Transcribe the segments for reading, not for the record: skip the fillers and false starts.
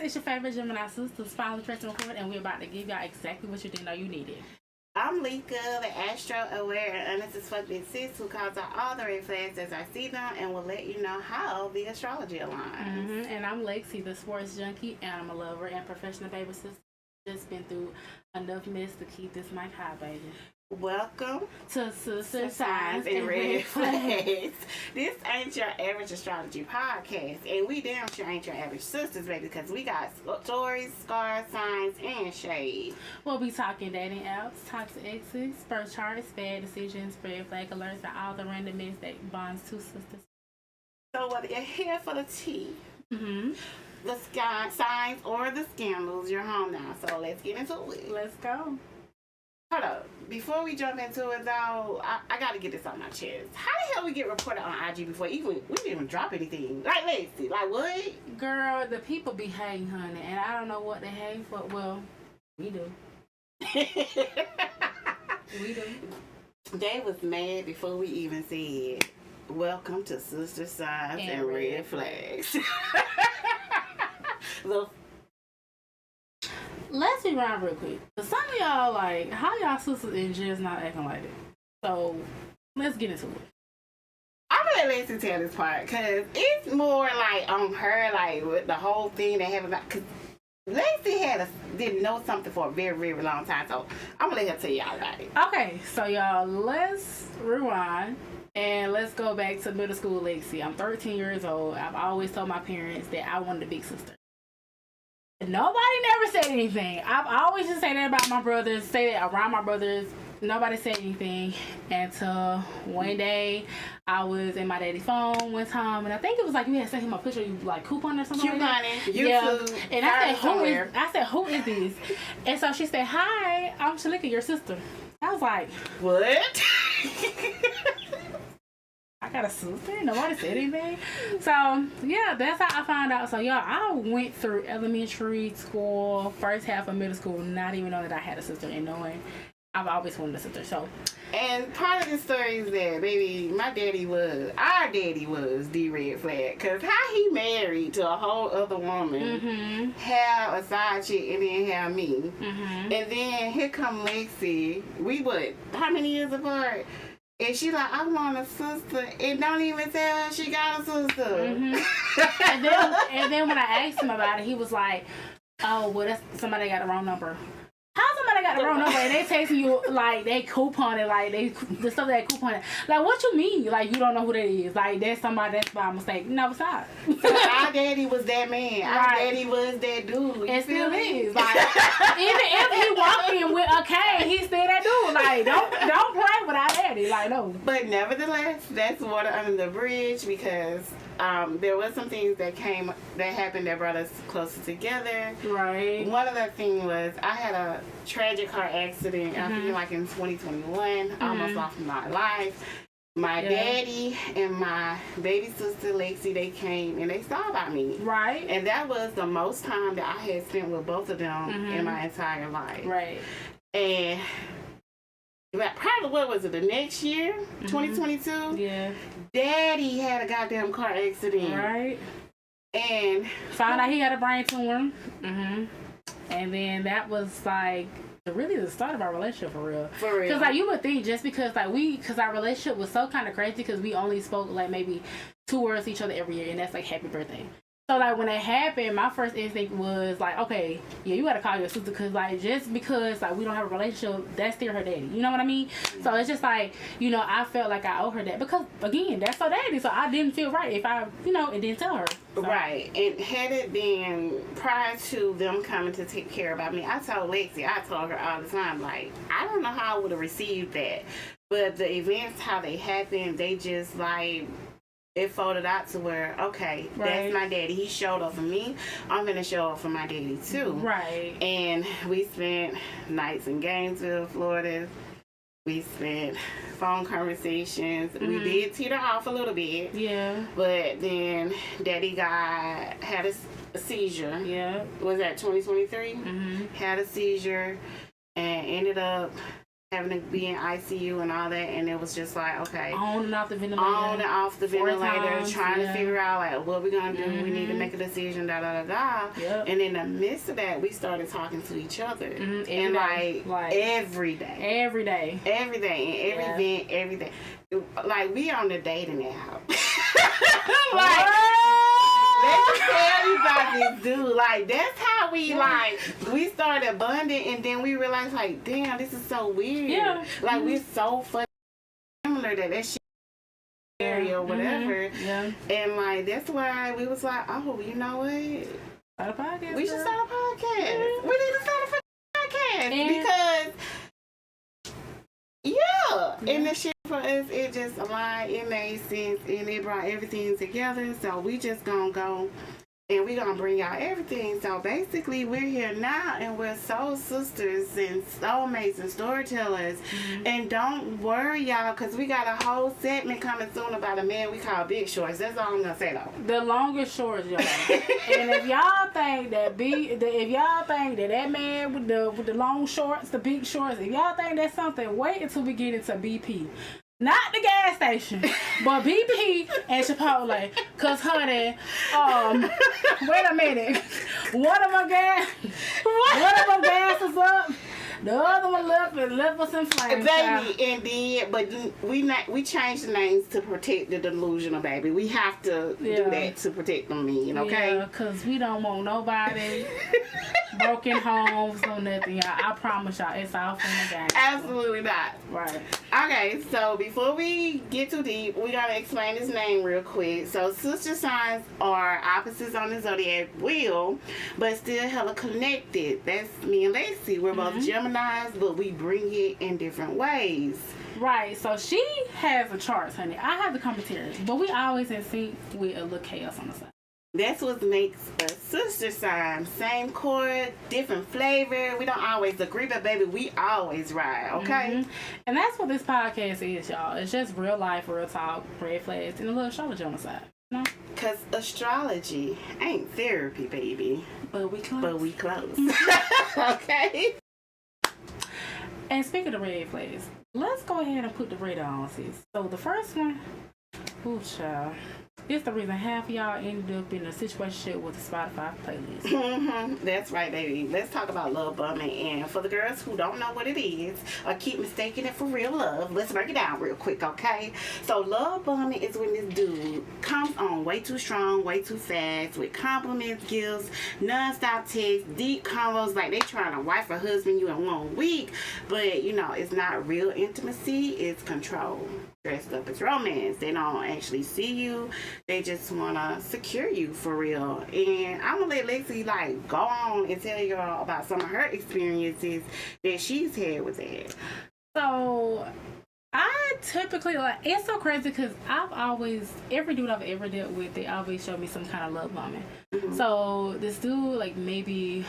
It's your favorite Gemini sisters, finally pressing record, and we're about to give y'all exactly what you didn't know you needed. I'm Lika, the astro-aware and honest as fuck big sis who calls out all the red flags as I see them and will let you know how the astrology aligns. And I'm Lexi, the sports junkie, animal lover, and professional babysitter. Just been through enough mess to keep this mic high, baby. Welcome to Sister Signs and Red Flags. This ain't your average astrology podcast, and we damn sure ain't your average sisters, baby, because we got stories, scars, signs, and shade. We'll be talking dating apps, toxic exes, birth charts, bad decisions, red flag alerts, and all the random mess that bonds two sisters. So whether you're here for the tea, the signs, or the scandals, you're home now. So let's get into it. Let's go. Hold up. Before we jump into it, though, I got to get this on my chest. How the hell we get reported on IG before we didn't even drop anything? Like, Lacey, like what? Girl, the people be hating, honey, and I don't know what they hate for. Well, we do. We do. They was mad before we even said, welcome to Sister Signs and Red Flags. Let's be around real quick. Some of y'all, like, how y'all sisters and just not acting like it? So, let's get into it. I'm gonna let Lacey tell this part, because it's more like on her, like, with the whole thing that happened. Because Lacey didn't know something for a very, very long time, so I'm gonna let her tell y'all about it. Okay, so y'all, let's rewind. And let's go back to middle school Lexi. I'm 13 years old. I've always told my parents that I wanted a big sister. Nobody never said anything. I've always just said that about my brothers, say that around my brothers. Nobody said anything until one day I was in my daddy's phone one time, and I think it was like you had sent him a picture, you like coupon or something. Couponing, like YouTube. Yeah. And I said, who is this? And so she said, hi, I'm Shalika, your sister. I was like, what? I got a sister? Nobody said anything. So, yeah, that's how I found out. So, y'all, I went through elementary school, first half of middle school, not even knowing that I had a sister and knowing I've always wanted a sister. So, and part of the story is that, baby, our daddy was the red flag. Because how he married to a whole other woman, have a side chick, and then have me. And then here come Lexi. How many years apart? And she like, I want a sister, and don't even tell her she got a sister. and then when I asked him about it, he was like, oh, well, that's somebody got the wrong number. How somebody got the wrong number and they texting you like they couponing, like the stuff that they couponing? Like, what you mean? Like, you don't know who that is? Like, that's somebody that's by mistake. No, it's not. So our daddy was that man. Right. Our daddy was that dude. It still is. Like, even if he walked in with a cane, he's still that dude. Like, don't play with our daddy. Like, no. But nevertheless, that's water under the bridge, because there was some things that happened that brought us closer together. Right. One of the things was I had a tragic car accident. I think like in 2021. I almost lost my life. My daddy and my baby sister Lexi, they came and they saw about me. Right. And that was the most time that I had spent with both of them in my entire life. Right. And probably, what was it, the next year, 2022? Yeah. Daddy had a goddamn car accident. Right. And found out he had a brain tumor. And then that was like really the start of our relationship for real. For real. Because like you would think just because our relationship was so kind of crazy because we only spoke like maybe 2 words to each other every year, and that's like happy birthday. So like when it happened, my first instinct was like, okay, yeah, you gotta call your sister, because like just because like we don't have a relationship, that's still her daddy. You know what I mean? So it's just like, you know, I felt like I owe her that because again, that's her daddy. So I didn't feel right if I, you know, and didn't tell her. So. Right. And had it been prior to them coming to take care about me, I told Lexi, I told her all the time, like, I don't know how I would have received that. But the events, how they happened, they just like, it folded out to where, okay, that's my daddy. He showed up for me. I'm going to show up for my daddy, too. Right. And we spent nights in Gainesville, Florida. We spent phone conversations. We did teeter off a little bit. Yeah. But then daddy had a seizure. Yeah. Was that 2023? Had a seizure and ended up having to be in ICU and all that, and it was just like, okay, on and off the ventilator, trying to figure out like what we're gonna do. We need to make a decision, da da da da. Yep. And in the midst of that, we started talking to each other, and like every day, and every event, everything. Like we on the dating app. Like, let me tell you about this dude. Like, that's how we started bonding, and then we realized, like, damn, this is so weird. Yeah. Like, we're so fucking similar that shit or whatever. Yeah. And, like, that's why we was like, oh, you know what? Start a podcast. We should start a podcast. We need to start a podcast. Because, and the shit for us, it just aligned, it made sense, and it brought everything together. So we just gonna go and we gonna bring y'all everything. So basically we're here now, and we're soul sisters and soulmates and storytellers. And don't worry, y'all, because we got a whole segment coming soon about a man we call Big Shorts. That's all I'm gonna say though. The longest shorts, y'all. And if y'all think that man with the long shorts, the big shorts, if y'all think that's something, wait until we get into BP. Not the gas station, but BP and Chipotle. Cause honey, wait a minute. One of my gas is up. The other one left us in flames. Baby, indeed, but we changed the names to protect the delusional baby. We have to do that to protect the men, okay? Yeah, because we don't want nobody broken homes or nothing, y'all. I promise y'all, it's all from the game. Absolutely not. Right. Okay, so before we get too deep, we gotta explain his name real quick. So sister signs are opposites on the zodiac wheel, but still hella connected. That's me and Lacey. We're both Geminis, but we bring it in different ways. Right, so she has a chart, honey. I have the commentary, but we always in sync with a little chaos on the side. That's what makes a sister sign. Same chord, different flavor. We don't always agree, but baby, we always ride, okay? And that's what this podcast is, y'all. It's just real life, real talk, red flags, and a little astrology on the side. You know? Because astrology ain't therapy, baby. But we close. Okay? And speaking of red flags, let's go ahead and put the radar on, sis. So the first one, ooh, child. It's the reason half of y'all ended up in a situation with the Spotify playlist. That's right, baby. Let's talk about love bombing. And for the girls who don't know what it is or keep mistaking it for real love, let's break it down real quick, okay? So love bombing is when this dude comes on way too strong, way too fast, with compliments, gifts, non-stop texts, deep convos, like they trying to wife or husband you in 1 week. But, you know, it's not real intimacy, it's control. Dressed up as romance. They don't actually see you. They just want to secure you for real. And I'm going to let Lexi, like, go on and tell y'all about some of her experiences that she's had with that. So, I typically, like, it's so crazy because I've always, every dude I've ever dealt with, they always show me some kind of love bombing. So, this dude, like, maybe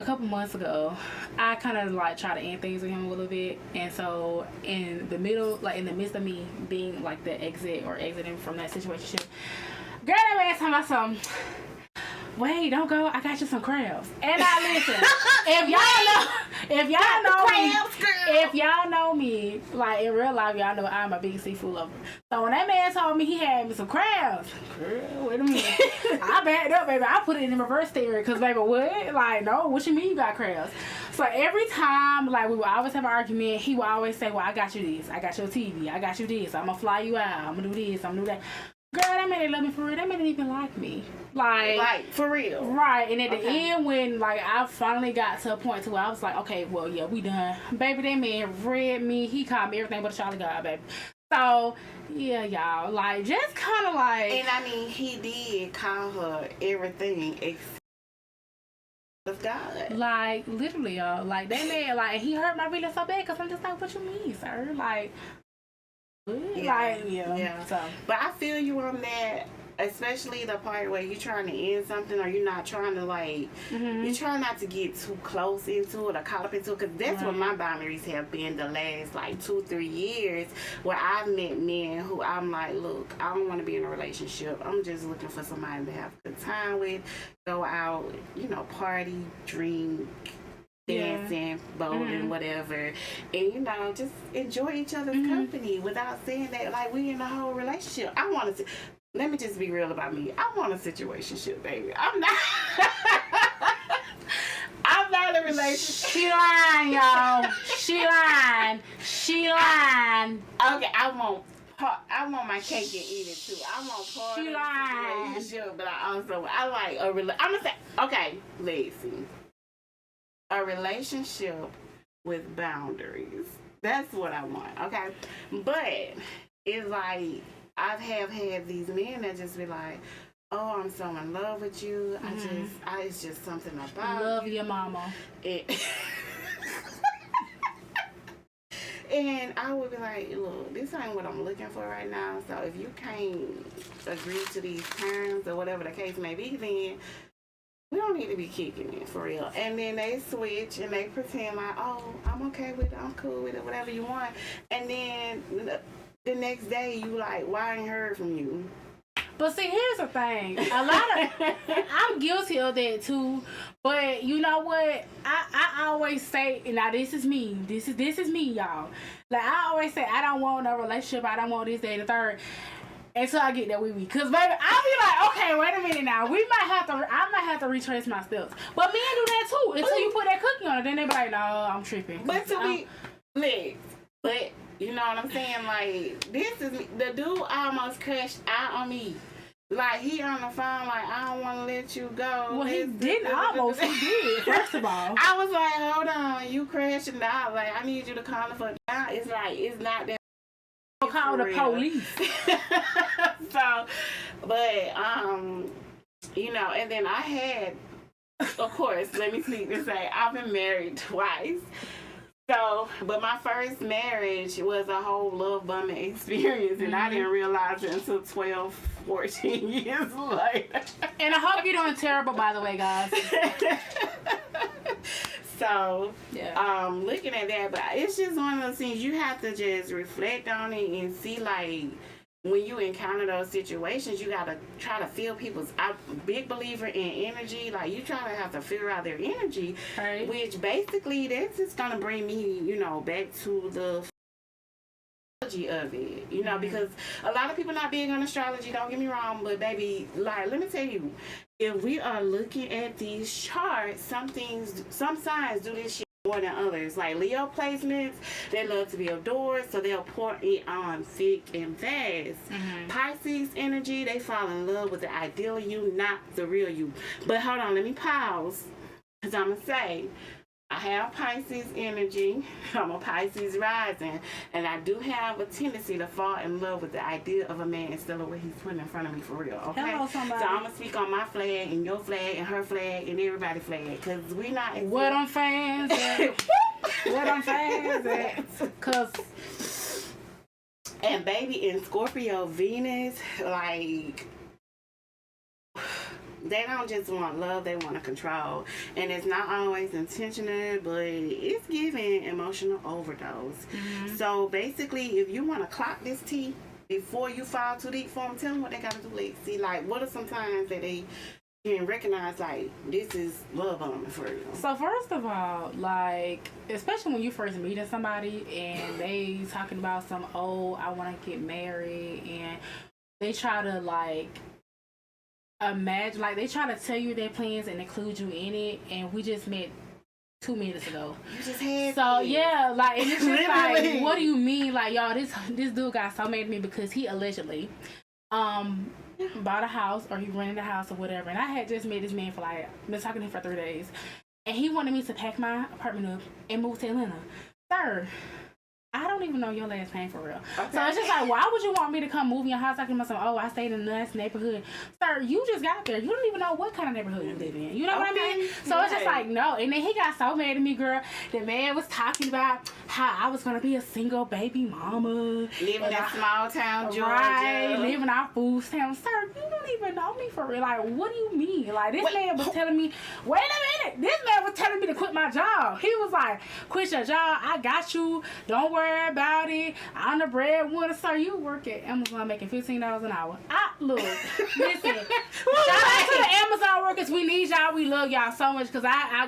a couple months ago, I kind of like try to end things with him a little bit, and so in the midst of me being like the exiting from that situation, girl, that man talking about something. Wait, don't go. I got you some crabs. And I listen. If y'all know me, like in real life, y'all know I'm a big seafood lover. So when that man told me he had me some crabs, girl, wait a minute. I backed up, baby. I put it in reverse theory, cause baby, what? Like, no, what you mean you got crabs? So every time, like, we would always have an argument. He would always say, "Well, I got you this. I got your TV. I got you this. I'm gonna fly you out. I'm gonna do this. I'm gonna do that." Girl, that man didn't love me for real. That man didn't even like me. Like for real. Right. And at the end, when, like, I finally got to a point to where I was like, okay, well, yeah, we done. Baby, that man read me. He called me everything but a child of God, baby. So, yeah, y'all. Like, just kind of like... And, I mean, he did call her everything except of God. Like, literally, y'all. Like, that man, like, he hurt my feelings so bad because I'm just like, what you mean, sir? Like... Yeah. So. But I feel you on that, especially the part where you're trying to end something, or you're not trying to, like, you're trying not to get too close into it or caught up into it, because that's what my boundaries have been the last, like, 2-3 years, where I've met men who I'm like, look, I don't want to be in a relationship. I'm just looking for somebody to have a good time with, go out, you know, party, drink, dance, dancing, bowling, whatever, and you know, just enjoy each other's company without saying that like we in a whole relationship. I want to. Let me just be real about me. I want a situationship, baby. I'm not. I'm not in a relationship. She lying, y'all. She lying. She lying. Okay, I want my cake and eat it too. I want part of the relationship, but I like a I'm gonna say, okay, listen, a relationship with boundaries. That's what I want. Okay, but it's like I have had these men that just be like, oh, I'm so in love with you. It's just something about love your mama. And I would be like, look, this ain't what I'm looking for right now. So if you can't agree to these terms or whatever the case may be, then we don't need to be kicking it for real. And then they switch and they pretend like, oh, I'm okay with it, I'm cool with it, whatever you want. And then the next day you like, why I ain't heard from you? But see, here's the thing. I'm guilty of that too. But you know what? I always say, now this is me. This is me, y'all. Like I always say, I don't want no relationship. I don't want this, that, and the third. Until I get that wee. Cause baby, I'll be like, okay, wait a minute now. I might have to retrace my steps. But men do that too. Until you put that cookie on it, then they be like, no, I'm tripping. But but you know what I'm saying? Like, this is me. The dude almost crashed out on me. Like, he on the phone, like, I don't want to let you go. Well, he didn't almost. He did, first of all. I was like, hold on, you crashing out. Like, I need you to call the fuck down. It's like, it's not that. Call the police. So, but, you know, and then I had, of course, let me sneak and say, I've been married twice. So, but my first marriage was a whole love bombing experience, and I didn't realize it until 12, 14 years later. And I hope you're doing terrible, by the way, guys. So, yeah. Looking at that, but it's just one of those things you have to just reflect on it and see, like, when you encounter those situations, you gotta try to feel people's. I'm a big believer in energy. Like, you try to have to figure out their energy, right. Which basically that's just gonna bring me, you know, back to the astrology of it, you know, because a lot of people not big on astrology. Don't get me wrong, but baby, like, let me tell you, if we are looking at these charts, some signs do this shit more than others. Like Leo placements, they love to be adored, so they'll pour it on thick and fast. Pisces energy, they fall in love with the ideal you, not the real you. But hold on, let me pause, because I'm going to say, I have Pisces energy. I'm a Pisces rising, and I do have a tendency to fall in love with the idea of a man instead of what he's putting in front of me for real. Okay, hello, somebody. So I'm gonna speak on my flag and your flag and her flag and everybody's flag, because we not. What I'm fans at? What I'm fans at? Cause. And baby, in Scorpio Venus, like, they don't just want love, they want to control. And it's not always intentional, but it's giving emotional overdose. So basically, if you want to clock this T before you fall too deep for them, tell them what they got to do. Like, see, like, what are some times that they can recognize, like, this is love bombing for you? So first of all, like, especially when you first meeting somebody and they talking about some, oh, I want to get married, and they try to, like, imagine, like, they try to tell you their plans and include you in it, and we just met 2 minutes ago. You just had so it. Yeah, like, and it's just like, what do you mean? Like, y'all, this dude got so mad at me because he allegedly bought a house, or he rented a house or whatever, and I had just met this man for, like, been talking to him for 3 days, and he wanted me to pack my apartment up and move to Atlanta. Sir, I don't even know your last name for real. Okay. So it's just like, why would you want me to come move in your house? Talking about some, oh, I stayed in a nice neighborhood. Sir, you just got there. You don't even know what kind of neighborhood you live in. You know what I mean? So it's just like, no. And then he got so mad at me, girl. The man was talking about how I was going to be a single baby mama. Living in small town Georgia. Right, living off food stamps. Sir, you don't even know me for real. Like, what do you mean? Like, this man was telling me, wait a minute. This man was telling me to quit my job. He was like, quit your job. I got you. Don't worry about it. I'm the breadwinner. Sir, you work at Amazon making $15 an hour. Look, listen. Shout out to the Amazon workers. We need y'all. We love y'all so much because I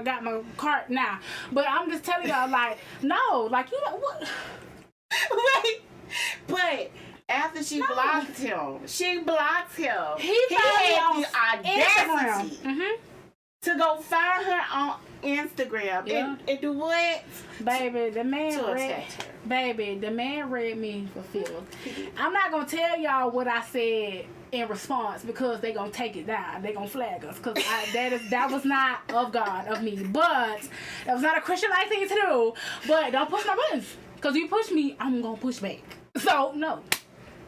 got my cart now. But I'm just telling y'all, like, no, like, you know what? Wait, but after she blocked him, he had the audacity to go find her on Instagram and do what? Baby, the man read me for filth. I'm not gonna tell y'all what I said in response because they gonna take it down. They gonna flag us because that was not of God, of me. But that was not a Christian-like thing to do. But don't push my buttons because you push me, I'm gonna push back. So no.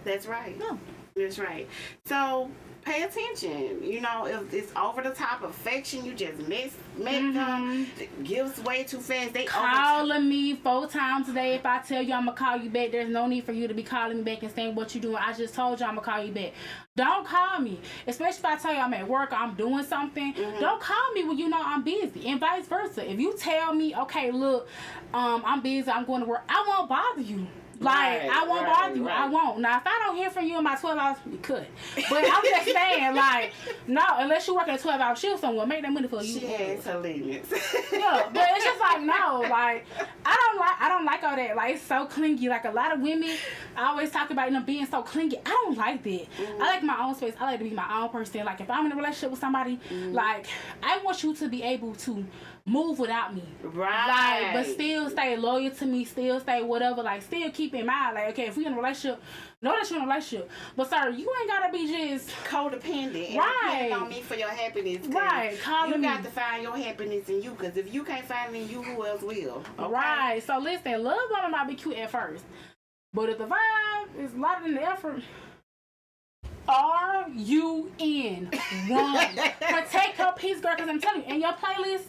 That's right. No. That's right. So pay attention. You know, if it's over the top affection, you just make them gives way too fast. They calling me 4 times a day. If I tell you I'm gonna call you back, there's no need for you to be calling me back and saying what you doing. I just told you I'm gonna call you back. Don't call me, especially if I tell you I'm at work or I'm doing something. Don't call me when you know I'm busy, and vice versa. If you tell me, okay, look, I'm busy, I'm going to work, I won't bother you. Like, I won't bother you. I won't. Now, if I don't hear from you in my 12 hours, you could. But I'm just saying, like, no, unless you work at a 12-hour shift somewhere, make that money for you. She has her limits. Yeah, but it's just like, no, like, I don't like all that. Like, it's so clingy. Like, a lot of women, I always talk about them being so clingy. I don't like that. I like my own space. I like to be my own person. Like, if I'm in a relationship with somebody, like, I want you to be able to move without me. Right. Like, but still stay loyal to me, still stay whatever, like, still keep in mind, like, okay, if we in a relationship, know that you're in a relationship. But, sir, you ain't gotta be just codependent. Right. And depend on me for your happiness. Right. You got to find your happiness in you, because if you can't find it in you, who else will? Okay? Right. So, listen, love woman might be cute at first. But if the vibe is a lot in the effort, are you in? Run. Protect her peace, girl, because I'm telling you, in your playlist,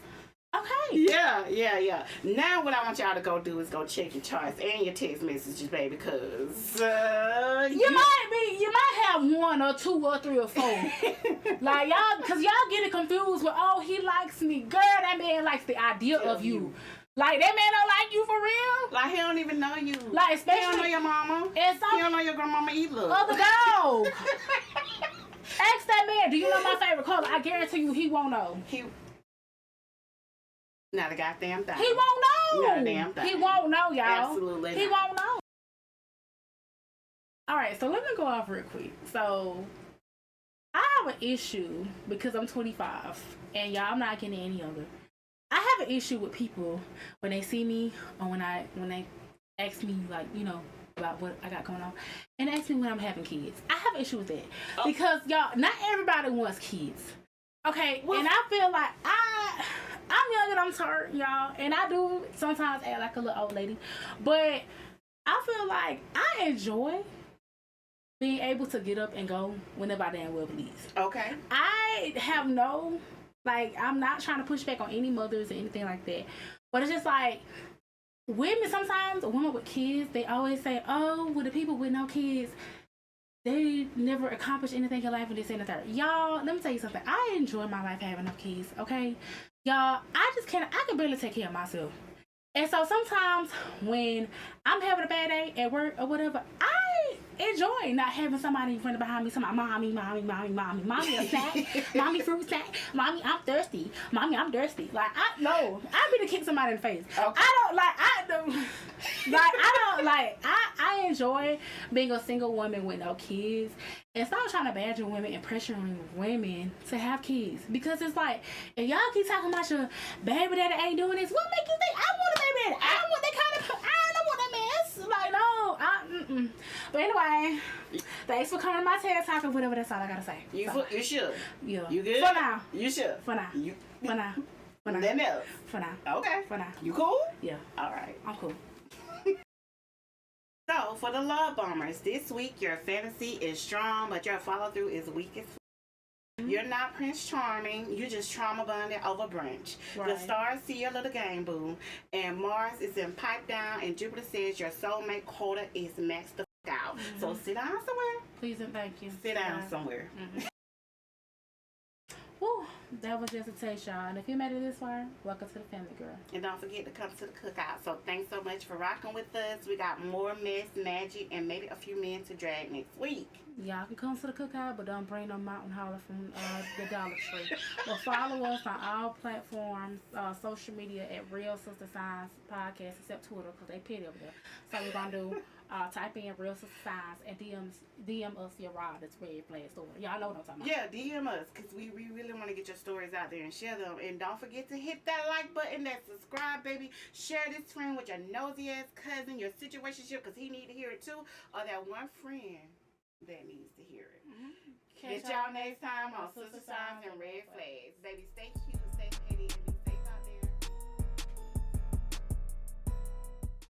okay. Yeah. Now what I want y'all to go do is go check your charts and your text messages, baby, because you might have 1 or 2 or 3 or 4. Like, y'all, because y'all get it confused with, oh, he likes me. Girl, that man likes the idea of you. Like, that man don't like you for real. Like, he don't even know you. Like, especially, he don't know your mama. He don't know your grandmama either. Other dog. Ask that man, do you know my favorite color? I guarantee you he won't know. Not a goddamn thing. He won't know. Not a damn thing. He won't know, y'all. Absolutely He not. won't know. Alright, so let me go off real quick. So, I have an issue because I'm 25. And y'all, I'm not getting any younger. I have an issue with people when they see me or when they ask me, like, you know, about what I got going on, and ask me when I'm having kids. I have an issue with that. Because, y'all, not everybody wants kids. Okay, well, and I feel like I'm young and I'm tired, y'all, and I do sometimes act like a little old lady, but I feel like I enjoy being able to get up and go whenever I damn well please. Okay. I have no, like, I'm not trying to push back on any mothers or anything like that, but it's just like, women sometimes, a woman with kids, they always say, oh, well, the people with no kids, they never accomplish anything in life and this and the third. Y'all, let me tell you something. I enjoy my life having enough kids, okay? Y'all, I can barely take care of myself. And so sometimes when I'm having a bad day at work or whatever, I enjoy not having somebody running behind me, somebody, mommy a snack, mommy fruit snack, mommy I'm thirsty, mommy I'm thirsty. Like, I be to kick somebody in the face. Okay. I enjoy being a single woman with no kids, and stop trying to badger women and pressuring women to have kids, because it's like, if y'all keep talking about your baby daddy ain't doing this, what make you think I want a baby daddy? I don't want that kind of, I don't want that mess. Like, no, But anyway, thanks for coming to my TED Talk or whatever. That's all I gotta say. You should. Yeah. You good? For now. You should. For now. For now. For now. Nothing else. For now. Okay. For now. You cool? Yeah. All right. I'm cool. So, for the love bombers, this week your fantasy is strong, but your follow through is weak as You're not Prince Charming. You just trauma bonded over brunch. Right. The stars see your little game, boo. And Mars is in pipe down, and Jupiter says your soulmate quota is maxed the f*** out. So sit down somewhere. Please and thank you. Sit down somewhere. Woo. That was just a taste, y'all. And if you made it this far, welcome to the family, girl. And don't forget to come to the cookout. So thanks so much for rocking with us. We got more mess, magic, and maybe a few men to drag next week. Y'all can come to the cookout, but don't bring no mountain holler from the Dollar Tree. But follow us on all platforms, social media at Real Sister Signs Podcast, except Twitter, because they petty over there. So we're going to do, type in Real Sister Signs and DM us your raw that's red flag story. Y'all know what I'm talking about. Yeah, DM us, because we really want to get your stories out there and share them. And don't forget to hit that like button, that subscribe, baby. Share this friend with your nosy ass cousin, your situationship, because he need to hear it too, or that one friend that needs to hear it. Mm-hmm. Catch y'all next time on Sister Signs and Red Flags. Baby, stay cute, stay petty, and be